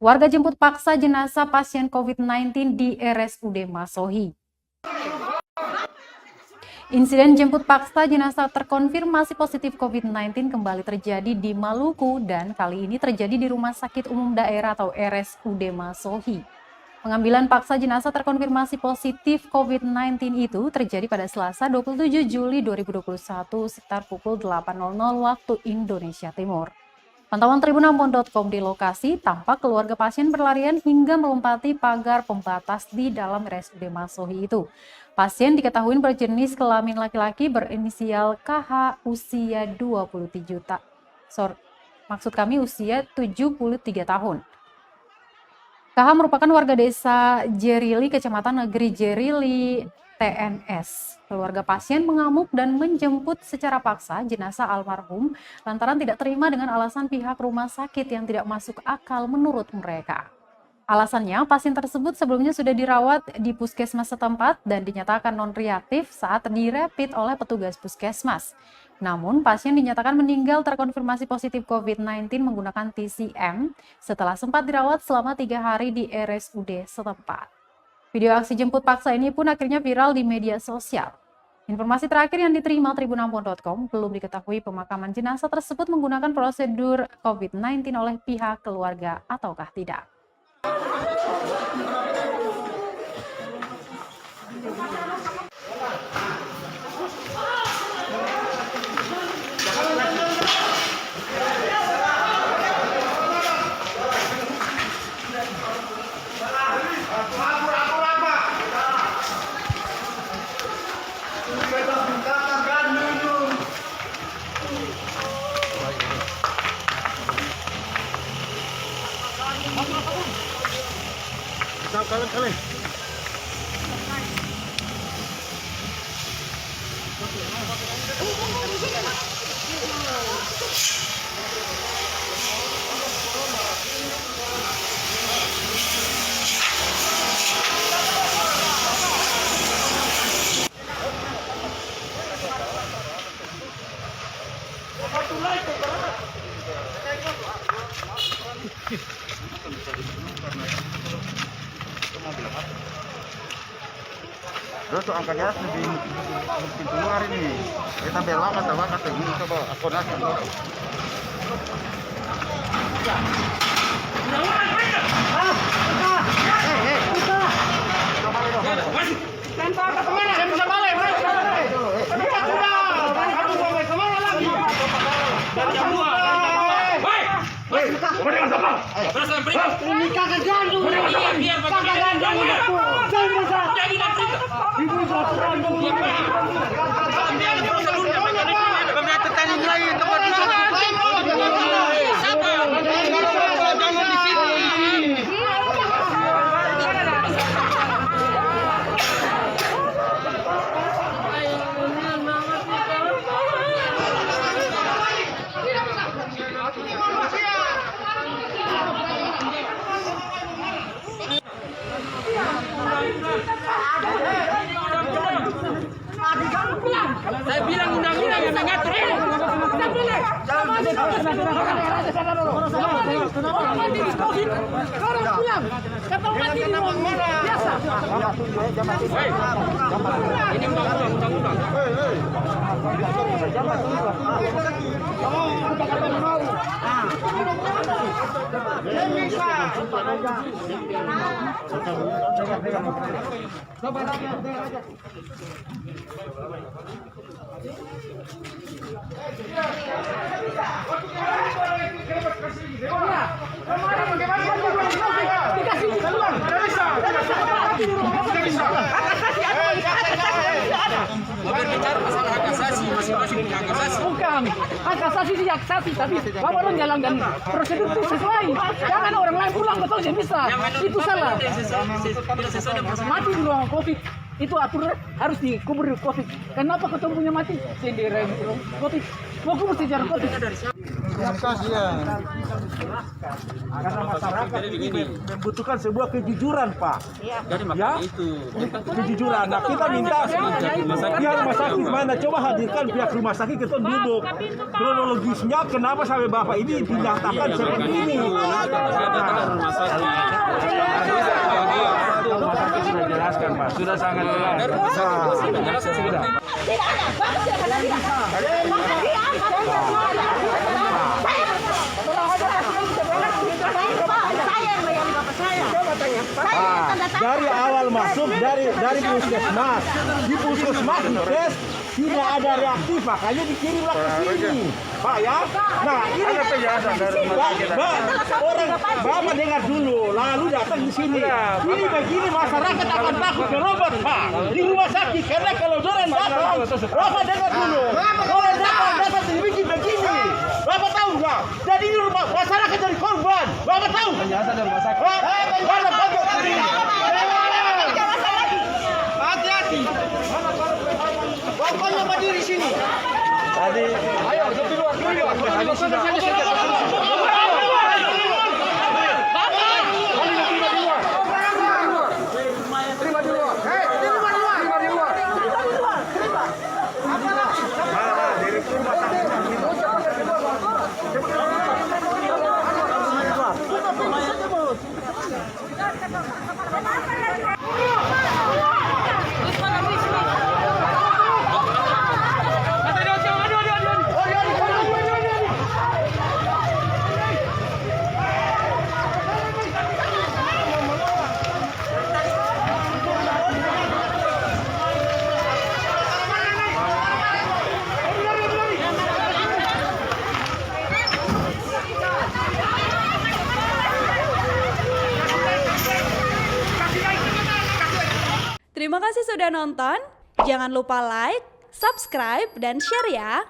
Warga jemput paksa jenazah pasien COVID-19 di RSUD Masohi. Insiden jemput paksa jenazah terkonfirmasi positif COVID-19 kembali terjadi di Maluku dan kali ini terjadi di Rumah Sakit Umum Daerah atau RSUD Masohi. Pengambilan paksa jenazah terkonfirmasi positif COVID-19 itu terjadi pada Selasa 27 Juli 2021 sekitar pukul 8.00 waktu Indonesia Timur. Pantauan tribunambon.com di lokasi, tampak keluarga pasien berlarian hingga melompati pagar pembatas di dalam RSUD Masohi itu. Pasien diketahui berjenis kelamin laki-laki berinisial KH usia 73 tahun. KH merupakan warga desa Jerili, Kecamatan Negeri Jerili, TNS. Keluarga pasien mengamuk dan menjemput secara paksa jenazah almarhum lantaran tidak terima dengan alasan pihak rumah sakit yang tidak masuk akal menurut mereka. Alasannya, pasien tersebut sebelumnya sudah dirawat di puskesmas setempat dan dinyatakan non-reaktif saat direpit oleh petugas puskesmas. Namun, pasien dinyatakan meninggal terkonfirmasi positif COVID-19 menggunakan TCM setelah sempat dirawat selama 3 hari di RSUD setempat. Video aksi jemput paksa ini pun akhirnya viral di media sosial. Informasi terakhir yang diterima tribunambon.com, belum diketahui pemakaman jenazah tersebut menggunakan prosedur COVID-19 oleh pihak keluarga ataukah tidak. Kalian. Terus angka jarak lebih pintu luar ini. Kita belok atau begini coba aku nasi. Ini kakak gandung. Kakak gandung. Saya bilang undang-undang yang mengatur ini. Ini undang-undang. Berbicara masalah hak asasi, masing-masing punya hak asasi. Bukan, hak asasi dia hak asasi, tapi bapak orang jalankan prosedur itu sesuai. Jangan orang lain pulang betul dia bisa. Itu salah. Mati di ruang COVID. Itu aturan harus dikubur di COVID. Kenapa ketumbuhnya mati? Sendiri COVID. Mau kubur sejarah COVID. komunikasi ya. Karena masyarakat ini membutuhkan sebuah kejujuran, Pak. Jadi Ya, makanya itu. kejujuran. Nah, kita minta pihak rumah sakit mana? Coba hadirkan pihak rumah sakit, kita duduk. Kronologisnya kenapa sampai Bapak ini dinyatakan seperti ini? Rumah sakit sudah jelaskan, Pak. Sudah sangat jelas. Sudah. Tidak ada, bagus tidak ada, tidak. Maka dia saya yang bayar bapak saya. Dari awal masuk dari puskesmas, di puskesmas dites tidak ada reaktif, makanya dikirimlah ke sini, Pak ya. Nah ini Ada penjelasan dari rumah sakit. orang Bapak dengar dulu, lalu datang di sini. Ini begini masyarakat akan takut berobat, Pak, di rumah sakit karena kalau orang datang, Bapak dengar dulu, orang datang begini. Bapak tahu nggak? Jadi ini rumah masyarakat jadi korban. Bapak tahu? Penjelasan dari rumah sakit. Hati-hati. Pokoknya berdiri sini. Tadi. Ayo, di luar dulu. Tadi sudah. Terima di luar. Hei, terima di luar. Terima di luar. Mana direktur rumah sakit. Terima kasih sudah nonton. Jangan lupa like, subscribe, dan share ya.